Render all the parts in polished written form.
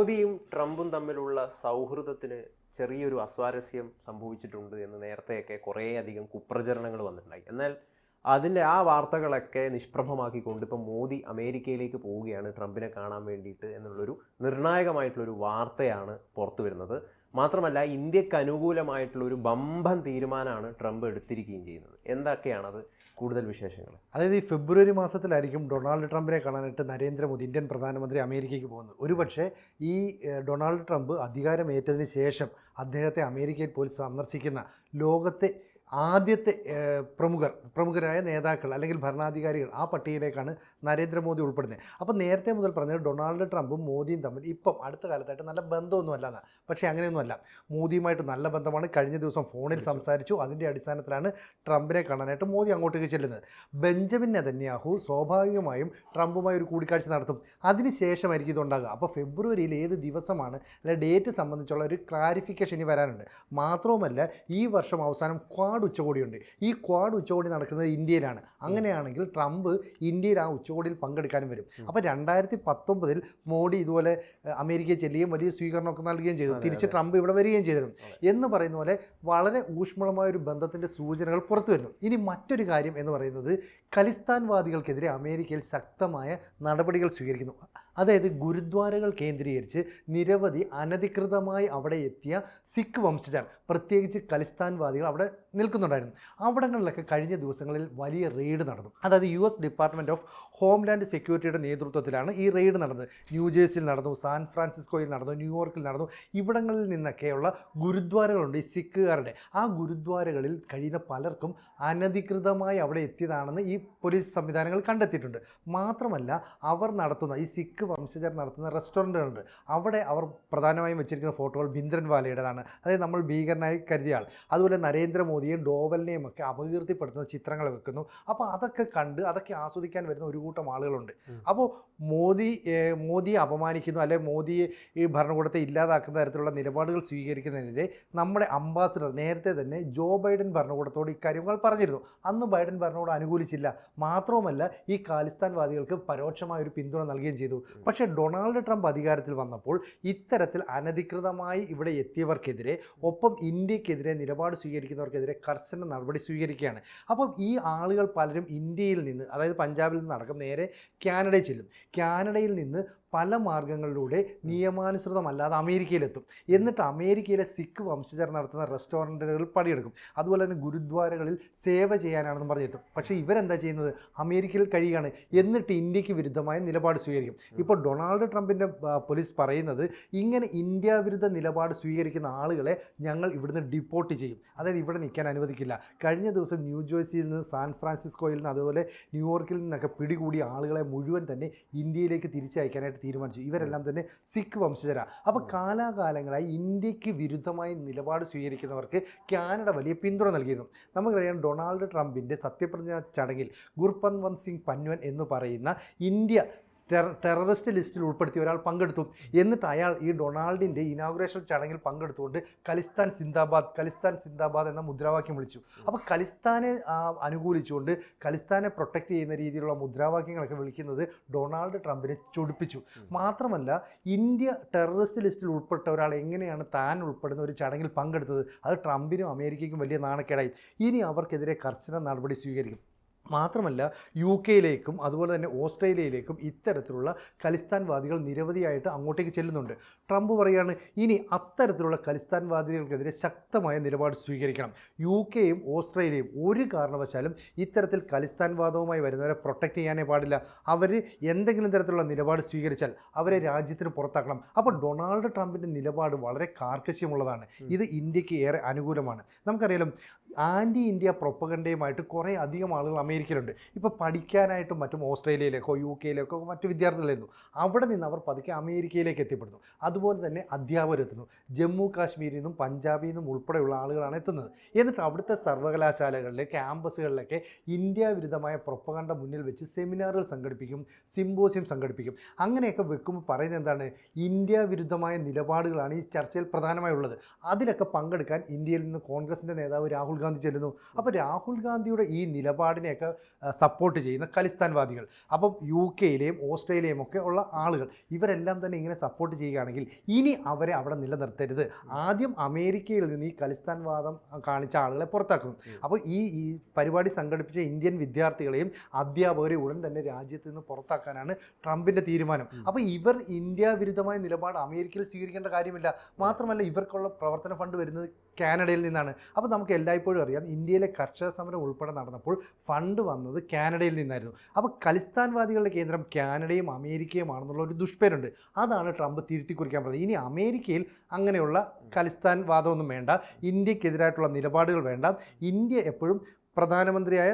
മോദിയും ട്രംപും തമ്മിലുള്ള സൗഹൃദത്തിന് ചെറിയൊരു അസ്വാരസ്യം സംഭവിച്ചിട്ടുണ്ട് എന്ന് നേരത്തെയൊക്കെ കുറേയധികം കുപ്രചരണങ്ങൾ വന്നിട്ടുണ്ടായി. എന്നാൽ അതിൻ്റെ ആ വാർത്തകളൊക്കെ നിഷ്പ്രഭമാക്കിക്കൊണ്ട് ഇപ്പം മോദി അമേരിക്കയിലേക്ക് പോവുകയാണ് ട്രംപിനെ കാണാൻ വേണ്ടിയിട്ട് എന്നുള്ളൊരു നിർണായകമായിട്ടുള്ളൊരു വാർത്തയാണ് പുറത്തു വരുന്നത്. മാത്രമല്ല, ഇന്ത്യക്ക് അനുകൂലമായിട്ടുള്ള ഒരു ബമ്പൻ തീരുമാനമാണ് ട്രംപ് എടുത്തിരിക്കുകയും ചെയ്യുന്നത്. എന്തൊക്കെയാണത്? കൂടുതൽ വിശേഷങ്ങൾ. അതായത് ഈ ഫെബ്രുവരി മാസത്തിലായിരിക്കും ഡൊണാൾഡ് ട്രംപിനെ കാണാനായിട്ട് നരേന്ദ്രമോദി, ഇന്ത്യൻ പ്രധാനമന്ത്രി, അമേരിക്കയ്ക്ക് പോകുന്നത്. ഒരുപക്ഷെ ഈ ഡൊണാൾഡ് ട്രംപ് അധികാരമേറ്റതിന് ശേഷം അദ്ദേഹത്തെ അമേരിക്കയിൽ പോയി സന്ദർശിക്കുന്ന ലോകത്തെ ആദ്യത്തെ പ്രമുഖരായ നേതാക്കൾ അല്ലെങ്കിൽ ഭരണാധികാരികൾ ആ പട്ടികയിലേക്കാണ് നരേന്ദ്രമോദി ഉൾപ്പെടുന്നത്. അപ്പോൾ നേരത്തെ മുതൽ പറഞ്ഞത് ഡൊണാൾഡ് ട്രംപും മോദിയും തമ്മിൽ ഇപ്പം അടുത്ത കാലത്തായിട്ട് നല്ല ബന്ധമൊന്നും അല്ലെന്നാണ്. പക്ഷേ അങ്ങനെയൊന്നുമല്ല, മോദിയുമായിട്ട് നല്ല ബന്ധമാണ്. കഴിഞ്ഞ ദിവസം ഫോണിൽ സംസാരിച്ചു. അതിൻ്റെ അടിസ്ഥാനത്തിലാണ് ട്രംപിനെ കാണാനായിട്ട് മോദി അങ്ങോട്ടേക്ക് ചെല്ലുന്നത്. ബെഞ്ചമിൻ നെതന്യാഹു സ്വാഭാവികമായും ട്രംപുമായി ഒരു കൂടിക്കാഴ്ച നടത്തും. അതിനുശേഷമായിരിക്കും ഇതുണ്ടാകുക. അപ്പോൾ ഫെബ്രുവരിയിൽ ഏത് ദിവസമാണ് അല്ലെ ഡേറ്റ് സംബന്ധിച്ചുള്ള ഒരു ക്ലാരിഫിക്കേഷൻ ഇനി വരാനുണ്ട്. മാത്രവുമല്ല, ഈ വർഷം അവസാനം ക്വാഡ് ഉച്ചകോടിയുണ്ട്. ഈ ക്വാഡ് ഉച്ചകോടി നടക്കുന്നത് ഇന്ത്യയിലാണ്. അങ്ങനെയാണെങ്കിൽ ട്രംപ് ഇന്ത്യയിൽ ആ ഉച്ചകോടിയിൽ പങ്കെടുക്കാനും വരും. അപ്പോൾ 2019 മോഡി ഇതുപോലെ അമേരിക്കയിൽ ചെല്ലുകയും വലിയ സ്വീകരണമൊക്കെ നൽകുകയും ചെയ്തു. തിരിച്ച് ട്രംപ് ഇവിടെ വരികയും ചെയ്തിരുന്നു. എന്ന് പറയുന്ന പോലെ വളരെ ഊഷ്മളമായ ഒരു ബന്ധത്തിൻ്റെ സൂചനകൾ പുറത്തു വരുന്നു. ഇനി മറ്റൊരു കാര്യം എന്ന് പറയുന്നത്, ഖലിസ്ഥാൻവാദികൾക്കെതിരെ അമേരിക്കയിൽ ശക്തമായ നടപടികൾ സ്വീകരിക്കുന്നു. അതായത് ഗുരുദ്വാരകൾ കേന്ദ്രീകരിച്ച് നിരവധി അനധികൃതമായി അവിടെ എത്തിയ സിഖ് വംശജർ, പ്രത്യേകിച്ച് ഖലിസ്ഥാൻവാദികൾ അവിടെ നിൽക്കുന്നുണ്ടായിരുന്നു. അവിടങ്ങളിലൊക്കെ കഴിഞ്ഞ ദിവസങ്ങളിൽ വലിയ റെയ്ഡ് നടന്നു. അതായത് US ഡിപ്പാർട്ട്മെൻറ്റ് ഓഫ് ഹോംലാൻഡ് സെക്യൂരിറ്റിയുടെ നേതൃത്വത്തിലാണ് ഈ റെയ്ഡ് നടന്നത്. ന്യൂജേഴ്സിയിൽ നടന്നു, സാൻ ഫ്രാൻസിസ്കോയിൽ നടന്നു, ന്യൂയോർക്കിൽ നടന്നു. ഇവിടങ്ങളിൽ നിന്നൊക്കെയുള്ള ഗുരുദ്വാരകളുണ്ട് ഈ സിഖുകാരുടെ. ആ ഗുരുദ്വാരകളിൽ കഴിയുന്ന പലർക്കും അനധികൃതമായി അവിടെ എത്തിയതാണെന്ന് ഈ പോലീസ് സംവിധാനങ്ങൾ കണ്ടെത്തിയിട്ടുണ്ട്. മാത്രമല്ല, അവർ നടത്തുന്ന ഈ സിഖ് വംശജർ നടത്തുന്ന റെസ്റ്റോറൻറ്റുകളുണ്ട്. അവിടെ അവർ പ്രധാനമായും വെച്ചിരിക്കുന്ന ഫോട്ടോകൾ ഭിന്ദ്രൻവാലയുടേതാണ്. അതായത് നമ്മൾ ഭീകരനായി കരുതിയ ആൾ. അതുപോലെ നരേന്ദ്രമോദിയെയും ഡോവലിനെയും ഒക്കെ അപകീർത്തിപ്പെടുത്തുന്ന ചിത്രങ്ങൾ വെക്കുന്നു. അപ്പോൾ അതൊക്കെ കണ്ട് അതൊക്കെ ആസ്വദിക്കാൻ വരുന്ന ഒരു കൂട്ടം ആളുകളുണ്ട്. അപ്പോൾ മോദിയെ അപമാനിക്കുന്നു, അല്ലെങ്കിൽ മോദിയെ ഈ ഭരണകൂടത്തെ ഇല്ലാതാക്കുന്ന തരത്തിലുള്ള നിലപാടുകൾ സ്വീകരിക്കുന്നതിനെതിരെ നമ്മുടെ അംബാസിഡർ നേരത്തെ തന്നെ ജോ ബൈഡൻ ഭരണകൂടത്തോട് ഇക്കാര്യങ്ങൾ പറഞ്ഞിരുന്നു. അന്ന് ബൈഡൻ ഭരണകൂടം അനുകൂലിച്ചില്ല. മാത്രവുമല്ല, ഈ ഖാലിസ്ഥാൻവാദികൾക്ക് പരോക്ഷമായ ഒരു പിന്തുണ നൽകുകയും ചെയ്തു. പക്ഷേ ഡൊണാൾഡ് ട്രംപ് അധികാരത്തിൽ വന്നപ്പോൾ ഇത്തരത്തിൽ അനധികൃതമായി ഇവിടെ എത്തിയവർക്കെതിരെ, ഒപ്പം ഇന്ത്യക്കെതിരെ നിലപാട് സ്വീകരിക്കുന്നവർക്കെതിരെ കർശന നടപടി സ്വീകരിക്കുകയാണ്. അപ്പം ഈ ആളുകൾ പലരും ഇന്ത്യയിൽ നിന്ന്, അതായത് പഞ്ചാബിൽ നിന്നടക്കം നേരെ കാനഡയിൽ ചെല്ലും. കാനഡയിൽ നിന്ന് പല മാർഗങ്ങളിലൂടെ നിയമാനുസൃതമല്ലാതെ അമേരിക്കയിലെത്തും. എന്നിട്ട് അമേരിക്കയിലെ സിഖ് വംശജർ നടത്തുന്ന റെസ്റ്റോറൻറ്റുകളിൽ പണിയെടുക്കും. അതുപോലെ തന്നെ ഗുരുദ്വാരകളിൽ സേവ ചെയ്യാനാണെന്ന് പറഞ്ഞെത്തും. പക്ഷേ ഇവരെന്താ ചെയ്യുന്നത്? അമേരിക്കയിൽ കഴിയുകയാണ്. എന്നിട്ട് ഇന്ത്യക്ക് വിരുദ്ധമായ നിലപാട് സ്വീകരിക്കും. ഇപ്പോൾ ഡൊണാൾഡ് ട്രംപിൻ്റെ പോലീസ് പറയുന്നത്, ഇങ്ങനെ ഇന്ത്യ വിരുദ്ധ നിലപാട് സ്വീകരിക്കുന്ന ആളുകളെ ഞങ്ങൾ ഇവിടുന്ന് ഡിപ്പോർട്ട് ചെയ്യും, അതായത് ഇവിടെ നിൽക്കാൻ അനുവദിക്കില്ല. കഴിഞ്ഞ ദിവസം ന്യൂജേഴ്സിയിൽ നിന്ന്, സാൻ ഫ്രാൻസിസ്കോയിൽ നിന്ന്, അതുപോലെ ന്യൂയോർക്കിൽ നിന്നൊക്കെ പിടികൂടിയ ആളുകളെ മുഴുവൻ തന്നെ ഇന്ത്യയിലേക്ക് തിരിച്ചയക്കാനായിട്ട് തീരുമാനിച്ചു. ഇവരെല്ലാം തന്നെ സിഖ് വംശജരാണ്. അപ്പോൾ കാലാകാലങ്ങളായി ഇന്ത്യക്ക് വിരുദ്ധമായി നിലപാട് സ്വീകരിക്കുന്നവർക്ക് കാനഡ വലിയ പിന്തുണ നൽകിയിരുന്നു. നമുക്കറിയാം, ഡൊണാൾഡ് ട്രംപിൻ്റെ സത്യപ്രതിജ്ഞാ ചടങ്ങിൽ ഗുർപത്വന്ത് സിംഗ് പൻവൻ എന്ന് പറയുന്ന ഇന്ത്യ ടെററിസ്റ്റ് ലിസ്റ്റിൽ ഉൾപ്പെടുത്തിയ ഒരാൾ പങ്കെടുത്തു. എന്നിട്ട് അയാൾ ഈ ഡൊണാൾഡിൻ്റെ ഇനാഗുറേഷൻ ചടങ്ങിൽ പങ്കെടുത്തുകൊണ്ട് ഖലിസ്ഥാൻ സിന്ദാബാദ് എന്ന മുദ്രാവാക്യം വിളിച്ചു. അപ്പോൾ ഖലിസ്ഥാനെ അനുകൂലിച്ചുകൊണ്ട് ഖലിസ്ഥാനെ പ്രൊട്ടക്റ്റ് ചെയ്യുന്ന രീതിയിലുള്ള മുദ്രാവാക്യങ്ങളൊക്കെ വിളിക്കുന്നത് ഡൊണാൾഡ് ട്രംപിനെ ചൊടിപ്പിച്ചു. മാത്രമല്ല, ഇന്ത്യ ടെററിസ്റ്റ് ലിസ്റ്റിൽ ഉൾപ്പെട്ട ഒരാൾ എങ്ങനെയാണ് താൻ ഉൾപ്പെടുന്ന ഒരു ചടങ്ങിൽ പങ്കെടുത്തത്? അത് ട്രംപിനും അമേരിക്കയ്ക്കും വലിയ നാണക്കേടായി. ഇനി അവർക്കെതിരെ കർശന നടപടി സ്വീകരിക്കും. മാത്രമല്ല, UK-യിലേക്കും അതുപോലെ തന്നെ ഓസ്ട്രേലിയയിലേക്കും ഇത്തരത്തിലുള്ള ഖലിസ്ഥാൻവാദികൾ നിരവധിയായിട്ട് അങ്ങോട്ടേക്ക് ചെല്ലുന്നുണ്ട്. ട്രംപ് പറയുകയാണ്, ഇനി അത്തരത്തിലുള്ള ഖലിസ്ഥാൻവാദികൾക്കെതിരെ ശക്തമായ നിലപാട് സ്വീകരിക്കണം. UK-യും ഓസ്ട്രേലിയയും ഒരു കാരണവശാലും ഇത്തരത്തിൽ ഖലിസ്ഥാൻവാദവുമായി വരുന്നവരെ പ്രൊട്ടക്റ്റ് ചെയ്യാനേ പാടില്ല. അവർ എന്തെങ്കിലും തരത്തിലുള്ള നിലപാട് സ്വീകരിച്ചാൽ അവരെ രാജ്യത്തിന് പുറത്താക്കണം. അപ്പോൾ ഡൊണാൾഡ് ട്രംപിൻ്റെ നിലപാട് വളരെ കാർക്കശ്യമുള്ളതാണ്. ഇത് ഇന്ത്യക്ക് ഏറെ അനുകൂലമാണ്. നമുക്കറിയാം, ആൻറ്റി ഇന്ത്യ പ്രൊപ്പഗണ്ടയുമായിട്ട് കുറേ അധികം ആളുകൾ അമേരിക്കയിലുണ്ട്. ഇപ്പോൾ പഠിക്കാനായിട്ടും മറ്റും ഓസ്ട്രേലിയയിലേക്കോ UK-യിലേക്കോ മറ്റു വിദ്യാർത്ഥികളായിരുന്നു. അവിടെ നിന്ന് അവർ പതുക്കെ അമേരിക്കയിലേക്ക് എത്തിപ്പെടുന്നു. അതുപോലെ തന്നെ അധ്യാപകരെത്തുന്നു. ജമ്മു കാശ്മീരിൽ നിന്നും പഞ്ചാബിൽ നിന്നും ഉൾപ്പെടെയുള്ള ആളുകളാണ് എത്തുന്നത്. എന്നിട്ട് അവിടുത്തെ സർവകലാശാലകളിലെ ക്യാമ്പസുകളിലൊക്കെ ഇന്ത്യ വിരുദ്ധമായ പ്രൊപ്പഗണ്ട മുന്നിൽ വെച്ച് സെമിനാറുകൾ സംഘടിപ്പിക്കും, സിമ്പോസിയം സംഘടിപ്പിക്കും. അങ്ങനെയൊക്കെ വെക്കുമ്പോൾ പറയുന്നത് എന്താണ്? ഇന്ത്യ വിരുദ്ധമായ നിലപാടുകളാണ് ഈ ചർച്ചയിൽ പ്രധാനമായുള്ളത്. അതിലൊക്കെ പങ്കെടുക്കാൻ ഇന്ത്യയിൽ നിന്ന് കോൺഗ്രസിൻ്റെ നേതാവ് രാഹുൽ ഗാന്ധി ചെല്ലുന്നു. അപ്പോൾ രാഹുൽ ഗാന്ധിയുടെ ഈ നിലപാടിനെയൊക്കെ സപ്പോർട്ട് ചെയ്യുന്ന ഖലിസ്ഥാൻവാദികൾ, അപ്പം UK-യിലെയും ഓസ്ട്രേലിയയും ഒക്കെ ഉള്ള ആളുകൾ, ഇവരെല്ലാം തന്നെ ഇങ്ങനെ സപ്പോർട്ട് ചെയ്യുകയാണെങ്കിൽ ഇനി അവരെ അവിടെ നിലനിർത്തരുത്. ആദ്യം അമേരിക്കയിൽ നിന്ന് ഈ ഖലിസ്ഥാൻവാദം കാണിച്ച ആളുകളെ പുറത്താക്കുന്നു. അപ്പോൾ ഈ പരിപാടി സംഘടിപ്പിച്ച ഇന്ത്യൻ വിദ്യാർത്ഥികളെയും അധ്യാപകരെയും ഉടൻ തന്നെ രാജ്യത്ത് നിന്ന് പുറത്താക്കാനാണ് ട്രംപിൻ്റെ തീരുമാനം. അപ്പോൾ ഇവർ ഇന്ത്യ വിരുദ്ധമായ നിലപാട് അമേരിക്കയിൽ സ്വീകരിക്കേണ്ട കാര്യമില്ല. മാത്രമല്ല ഇവർക്കുള്ള പ്രവർത്തന ഫണ്ട് വരുന്നത് കാനഡയിൽ നിന്നാണ്. അപ്പോൾ നമുക്ക് എല്ലായ്പ്പോഴും അറിയാം, ഇന്ത്യയിലെ കർഷക സമരം ഉൾപ്പെടെ നടന്നപ്പോൾ ഫണ്ട് വന്നത് കാനഡയിൽ നിന്നായിരുന്നു. അപ്പോൾ ഖലിസ്ഥാൻവാദികളുടെ കേന്ദ്രം കാനഡയും അമേരിക്കയുമാണെന്നുള്ള ഒരു ദുഷ്പേരുണ്ട്. അതാണ് ട്രംപ് തിരുത്തി കുറിക്കാൻ പറഞ്ഞത്. ഇനി അമേരിക്കയിൽ അങ്ങനെയുള്ള ഖലിസ്ഥാൻ വാദമൊന്നും വേണ്ട, ഇന്ത്യക്കെതിരായിട്ടുള്ള നിലപാടുകൾ വേണ്ട. ഇന്ത്യ എപ്പോഴും പ്രധാനമന്ത്രിയായ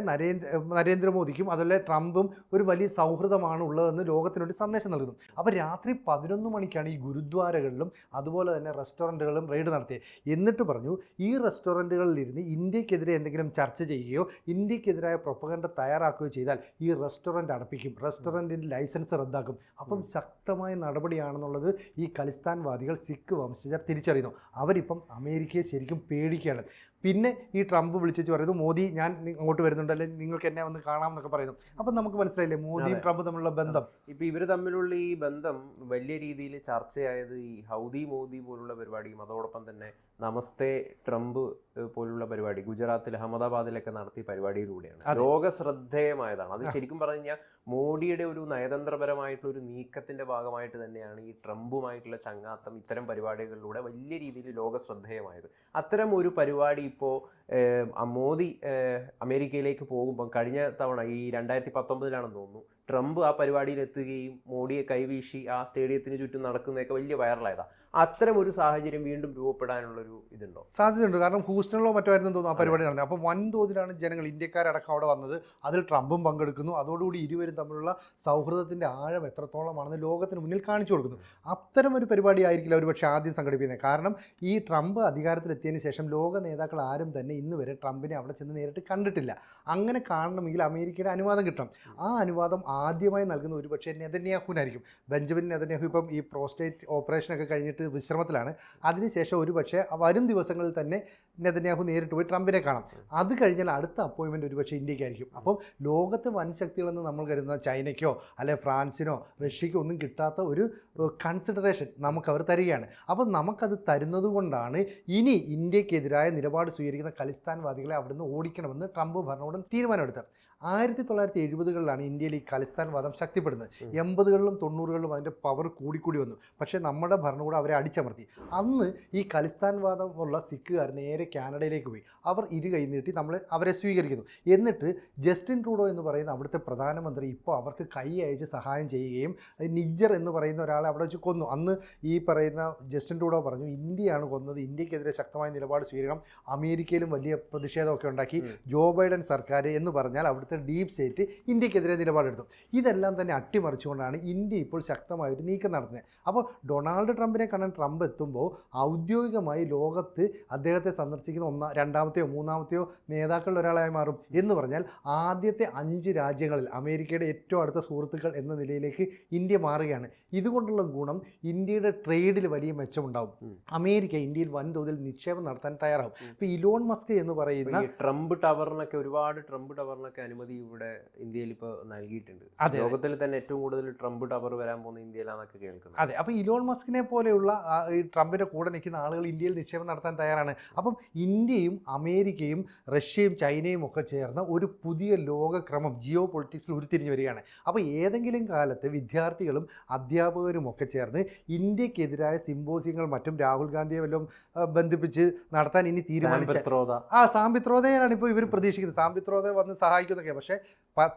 നരേന്ദ്രമോദിക്കും അതുപോലെ ട്രംപും ഒരു വലിയ സൗഹൃദമാണ് ഉള്ളതെന്ന് ലോകത്തിനൊരു സന്ദേശം നൽകുന്നു. അപ്പോൾ രാത്രി 11 മണിക്കാണ് ഈ ഗുരുദ്വാരകളിലും അതുപോലെ തന്നെ റെസ്റ്റോറൻറ്റുകളിലും റെയ്ഡ് നടത്തിയത്. എന്നിട്ട് പറഞ്ഞു, ഈ റെസ്റ്റോറൻറ്റുകളിലിരുന്ന് ഇന്ത്യക്കെതിരെ എന്തെങ്കിലും ചർച്ച ചെയ്യുകയോ ഇന്ത്യക്കെതിരായ പ്രൊപ്പഗൻഡ തയ്യാറാക്കുകയോ ചെയ്താൽ ഈ റെസ്റ്റോറൻറ്റ് അടപ്പിക്കും, റെസ്റ്റോറൻറ്റിൻ്റെ ലൈസൻസ് റദ്ദാക്കും. അപ്പം ശക്തമായ നടപടിയാണെന്നുള്ളത് ഈ ഖലിസ്ഥാൻവാദികൾ സിഖ് വംശജർ തിരിച്ചറിയുന്നു. അവരിപ്പം അമേരിക്കയെ ശരിക്കും പേടിക്കുകയാണ്. പിന്നെ ഈ ട്രംപ് വിളിച്ചു പറയുന്നു, മോദി ഞാൻ അങ്ങോട്ട് വരുന്നുണ്ട്, അല്ലെങ്കിൽ നിങ്ങൾക്ക് എന്നെ വന്ന് കാണാം എന്നൊക്കെ പറയുന്നു. അപ്പം നമുക്ക് മനസ്സിലായില്ലേ മോദിയും ട്രംപ് തമ്മിലുള്ള ബന്ധം. ഇപ്പം ഇവർ തമ്മിലുള്ള ഈ ബന്ധം വലിയ രീതിയിൽ ചർച്ചയായത് ഈ ഹൗദി മോദി പോലുള്ള പരിപാടിയും അതോടൊപ്പം തന്നെ നമസ്തേ ട്രംപ് പോലുള്ള പരിപാടി ഗുജറാത്തിൽ അഹമ്മദാബാദിലൊക്കെ നടത്തിയ പരിപാടിയിലൂടെയാണ്. ലോക ശ്രദ്ധേയമായതാണ്. അത് ശരിക്കും പറഞ്ഞു കഴിഞ്ഞാൽ മോഡിയുടെ ഒരു നയതന്ത്രപരമായിട്ടുള്ള ഒരു നീക്കത്തിന്റെ ഭാഗമായിട്ട് തന്നെയാണ് ഈ ട്രംപുമായിട്ടുള്ള ചങ്ങാത്തം ഇത്തരം പരിപാടികളിലൂടെ വലിയ രീതിയിൽ ലോക ശ്രദ്ധേയമായത്. അത്തരം ഒരു പരിപാടി ഇപ്പോൾ മോദി അമേരിക്കയിലേക്ക് പോകുമ്പം കഴിഞ്ഞ തവണ ഈ 2019 തോന്നുന്നു ട്രംപ് ആ പരിപാടിയിൽ എത്തുകയും മോഡിയെ കൈവീശി ആ സ്റ്റേഡിയത്തിന് ചുറ്റും നടക്കുന്നതൊക്കെ വലിയ വൈറലായതാണ്. അത്തരം ഒരു സാഹചര്യം വീണ്ടും രൂപപ്പെടാനുള്ളൊരു ഇതുണ്ടോ? സാധ്യതയുണ്ട്. കാരണം ഹൂസ്റ്റണിലോ മറ്റോ ആയിരുന്നു തോന്നുന്നു ആ പരിപാടി നടന്നത്. അപ്പോൾ വൻതോതിലാണ് ജനങ്ങൾ, ഇന്ത്യക്കാരടക്കം അവിടെ വന്നത്. അതിൽ ട്രംപും പങ്കെടുക്കുന്നു. അതോടുകൂടി ഇരുവരും തമ്മിലുള്ള സൗഹൃദത്തിൻ്റെ ആഴം എത്രത്തോളമാണെന്ന് ലോകത്തിന് മുന്നിൽ കാണിച്ചു കൊടുക്കുന്നു. അത്തരം ഒരു പരിപാടി ആയിരിക്കില്ല ഒരുപക്ഷെ ആദ്യം സംഘടിപ്പിക്കുന്നത്. കാരണം ഈ ട്രംപ് അധികാരത്തിലെത്തിയതിന് ശേഷം ലോക നേതാക്കൾ ആരും തന്നെ ഇന്ന് വരെ ട്രംപിനെ അവിടെ ചെന്ന് നേരിട്ട് കണ്ടിട്ടില്ല. അങ്ങനെ കാണണമെങ്കിൽ അമേരിക്കയുടെ അനുവാദം കിട്ടണം. ആ അനുവാദം ആദ്യമായി നൽകുന്ന ഒരുപക്ഷെ നെതന്യാഹുവിനായിരിക്കും. ബെഞ്ചമിൻ നെതന്യാഹു ഇപ്പം ഈ പ്രോസ്റ്റേറ്റ് ഓപ്പറേഷനൊക്കെ കഴിഞ്ഞിട്ട് വിശ്രമത്തിലാണ്. അതിനുശേഷം ഒരുപക്ഷെ വരും ദിവസങ്ങളിൽ തന്നെ നെതന്യാഹു നേരിട്ട് പോയി ട്രംപിനെ കാണാം. അത് കഴിഞ്ഞാൽ അടുത്ത അപ്പോയിൻമെൻറ്റ് ഒരുപക്ഷെ ഇന്ത്യക്കായിരിക്കും. അപ്പം ലോകത്തെ വൻ ശക്തികളെന്ന് നമ്മൾ കരുതുന്ന ചൈനയ്ക്കോ അല്ലെ ഫ്രാൻസിനോ റഷ്യയ്ക്കോ ഒന്നും കിട്ടാത്ത ഒരു കൺസിഡറേഷൻ നമുക്കവർ തരികയാണ്. അപ്പം നമുക്കത് തരുന്നത് കൊണ്ടാണ് ഇനി ഇന്ത്യക്കെതിരായ നിലപാട് സ്വീകരിക്കുന്ന ഖലിസ്ഥാൻവാദികളെ അവിടുന്ന് ഓടിക്കണമെന്ന് ട്രംപ് ഭരണകൂടം തീരുമാനമെടുത്തത്. 1970-കളിലാണ് ഇന്ത്യയിൽ ഈ ഖലിസ്ഥാൻ വാദം ശക്തിപ്പെടുന്നത്. 80-കളിലും 90-കളിലും അതിൻ്റെ പവർ കൂടിക്കൂടി വന്നു. പക്ഷേ നമ്മുടെ ഭരണകൂടം അവരെ അടിച്ചമർത്തി. അന്ന് ഈ ഖലിസ്ഥാൻ വാദമുള്ള സിഖുകാർ നേരെ കാനഡയിലേക്ക് പോയി. അവർ ഇരു കൈ നീട്ടി അവരെ സ്വീകരിക്കുന്നു. എന്നിട്ട് ജസ്റ്റിൻ ട്രൂഡോ എന്ന് പറയുന്ന അവിടുത്തെ പ്രധാനമന്ത്രി ഇപ്പോൾ അവർക്ക് കൈ അയച്ച് സഹായം ചെയ്യുകയും നിജ്ജർ എന്ന് പറയുന്ന ഒരാളെ അവിടെ വെച്ച് കൊന്നു. അന്ന് ഈ പറയുന്ന ജസ്റ്റിൻ ട്രൂഡോ പറഞ്ഞു, ഇന്ത്യയാണ് കൊന്നത്, ഇന്ത്യക്കെതിരെ ശക്തമായ നിലപാട് സ്വീകരിക്കണം. അമേരിക്കയിലും വലിയ പ്രതിഷേധമൊക്കെ ഉണ്ടാക്കി. ജോ ബൈഡൻ സർക്കാർ എന്ന് പറഞ്ഞാൽ അവിടുത്തെ ഡീപ് സ്റ്റേറ്റ് ഇന്ത്യക്കെതിരെ നിലപാടെടുത്തു. ഇതെല്ലാം തന്നെ അട്ടിമറിച്ചുകൊണ്ടാണ് ഇന്ത്യ ഇപ്പോൾ ശക്തമായൊരു നീക്കം നടത്തുന്നത്. അപ്പോൾ ഡൊണാൾഡ് ട്രംപിനെ കാണാൻ ട്രംപ് എത്തുമ്പോൾ ഔദ്യോഗികമായി ലോകത്ത് അദ്ദേഹത്തെ സന്ദർശിക്കുന്ന രണ്ടാമത്തെയോ മൂന്നാമത്തെയോ നേതാക്കളിൽ ഒരാളായി മാറും. എന്ന് പറഞ്ഞാൽ ആദ്യത്തെ 5 രാജ്യങ്ങളിൽ അമേരിക്കയുടെ ഏറ്റവും അടുത്ത സുഹൃത്തുക്കൾ എന്ന നിലയിലേക്ക് ഇന്ത്യ മാറുകയാണ്. ഇതുകൊണ്ടുള്ള ഗുണം ഇന്ത്യയുടെ ട്രേഡിൽ വലിയ മെച്ചമുണ്ടാവും. അമേരിക്ക ഇന്ത്യയിൽ വൻതോതിൽ നിക്ഷേപം നടത്താൻ തയ്യാറാവും. ഇപ്പോൾ ഇലോൺ മസ്ക് എന്ന് പറയുന്ന ട്രംപ് ടവറിനൊക്കെ ഒരുപാട് ട്രംപ് ടവറിനൊക്കെ അനുമതി ഇവിടെ ഇന്ത്യയിൽ ഇപ്പോൾ നൽകിയിട്ടുണ്ട്. ലോകത്തിൽ തന്നെ ഏറ്റവും കൂടുതൽ ട്രംപ് ടവർ വരാൻ പോകുന്ന ഇന്ത്യയിലാണെന്നൊക്കെ കേൾക്കുന്നത്. അതെ, അപ്പോൾ ഇലോൺ മസ്കിനെ പോലെയുള്ള ഈ ട്രംപിൻ്റെ കൂടെ നിൽക്കുന്ന ആളുകൾ ഇന്ത്യയിൽ നിക്ഷേപം നടത്താൻ തയ്യാറാണ്. അപ്പം ഇന്ത്യയും അമേരിക്കയും റഷ്യയും ചൈനയും ഒക്കെ ചേർന്ന ഒരു പുതിയ ലോകക്രമം ജിയോ പൊളിറ്റിക്സിൽ ഉരുത്തിരിഞ്ഞു വരികയാണ്. അപ്പോൾ ഏതെങ്കിലും കാലത്ത് വിദ്യാർത്ഥികളും അധ്യാപകരും ഒക്കെ ചേർന്ന് ഇന്ത്യക്കെതിരായ സിമ്പോസിയങ്ങൾ മറ്റും രാഹുൽ ഗാന്ധിയെ വല്ലതും ബന്ധിപ്പിച്ച് നടത്താൻ ഇനി തീരുമാനിച്ചു. സാമ്പിത്രോദയാണ് ഇപ്പോൾ ഇവർ പ്രതീക്ഷിക്കുന്നത്. സാമ്പിത്രോദ വന്ന് സഹായിക്കുന്നൊക്കെ, പക്ഷേ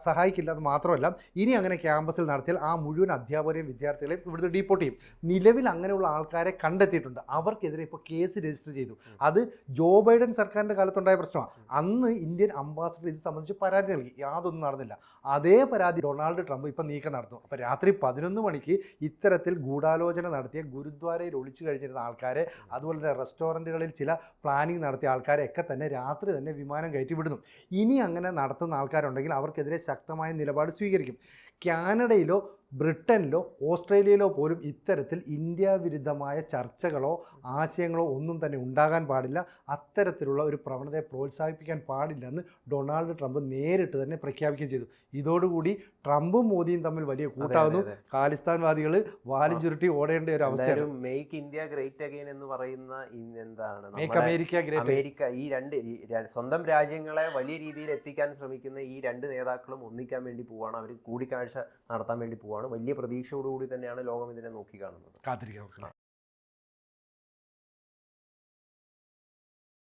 സഹായിക്കില്ല. അത് മാത്രമല്ല, ഇനി അങ്ങനെ ക്യാമ്പസിൽ നടത്തിയാൽ ആ മുഴുവൻ അധ്യാപകരെയും വിദ്യാർത്ഥികളെയും ഇവിടുന്ന് ഡീപ്പോർട്ട് ചെയ്യും. നിലവിൽ അങ്ങനെയുള്ള ആൾക്കാരെ കണ്ടെത്തിയിട്ടുണ്ട്. അവർക്കെതിരെ ഇപ്പോൾ കേസ് രജിസ്റ്റർ ചെയ്തു. അത് ജോ ബൈഡൻ സർക്കാരിൻ്റെ കാലത്തുണ്ടായ പ്രശ്നമാണ്. അന്ന് ഇന്ത്യൻ അംബാസഡർ ഇത് സംബന്ധിച്ച് പരാതി നൽകി. യാതൊന്നും നടന്നില്ല. അതേ പരാതി ഡൊണാൾഡ് ട്രംപ് ഇപ്പം നീക്കം നടത്തുന്നു. അപ്പോൾ രാത്രി 11 മണിക്ക് ഇത്തരത്തിൽ ഗൂഢാലോചന നടത്തിയ ഗുരുദ്വാരയിൽ ഒളിച്ചു കഴിഞ്ഞിരുന്ന ആൾക്കാരെ, അതുപോലെ തന്നെ റെസ്റ്റോറൻറ്റുകളിൽ ചില പ്ലാനിങ് നടത്തിയ ആൾക്കാരെയൊക്കെ തന്നെ രാത്രി തന്നെ വിമാനം കയറ്റി വിടുന്നു. ഇനി അങ്ങനെ നടത്തുന്ന ആൾക്കാരുണ്ടെങ്കിൽ അവർക്കെതിരെ ശക്തമായ നിലപാട് സ്വീകരിക്കും. കാനഡയിലോ ബ്രിട്ടനിലോ ഓസ്ട്രേലിയയിലോ പോലും ഇത്തരത്തിൽ ഇന്ത്യ വിരുദ്ധമായ ചർച്ചകളോ ആശയങ്ങളോ ഒന്നും തന്നെ ഉണ്ടാകാൻ പാടില്ല, അത്തരത്തിലുള്ള ഒരു പ്രവണതയെ പ്രോത്സാഹിപ്പിക്കാൻ പാടില്ലെന്ന് ഡൊണാൾഡ് ട്രംപ് നേരിട്ട് തന്നെ പ്രഖ്യാപിക്കുകയും ചെയ്തു. ഇതോടുകൂടി ട്രംപും മോദിയും തമ്മിൽ വലിയ കൂട്ടാവുന്നു. ഖാലിസ്ഥാൻവാദികൾ വാലും ചുരുട്ടി ഓടേണ്ട ഒരു അവസ്ഥയാണ്. മേക്ക് ഇന്ത്യ ഗ്രേറ്റ് അഗൈൻ എന്ന് പറയുന്ന എന്താണ് മേക്ക് അമേരിക്ക ഗ്രേറ്റ്. അമേരിക്ക ഈ സ്വന്തം രാജ്യങ്ങളെ വലിയ രീതിയിൽ എത്തിക്കാൻ ശ്രമിക്കുന്ന ഈ രണ്ട് നേതാക്കളും ഒന്നിക്കാൻ വേണ്ടി പോവാണ്, അവർ കൂടിക്കാഴ്ച നടത്താൻ വേണ്ടി പോവാണ്. വലിയ പ്രതീക്ഷയോടുകൂടി തന്നെയാണ് ലോകം ഇതിനെ നോക്കി കാണുന്നത്. കാത്തിരിക്കാം.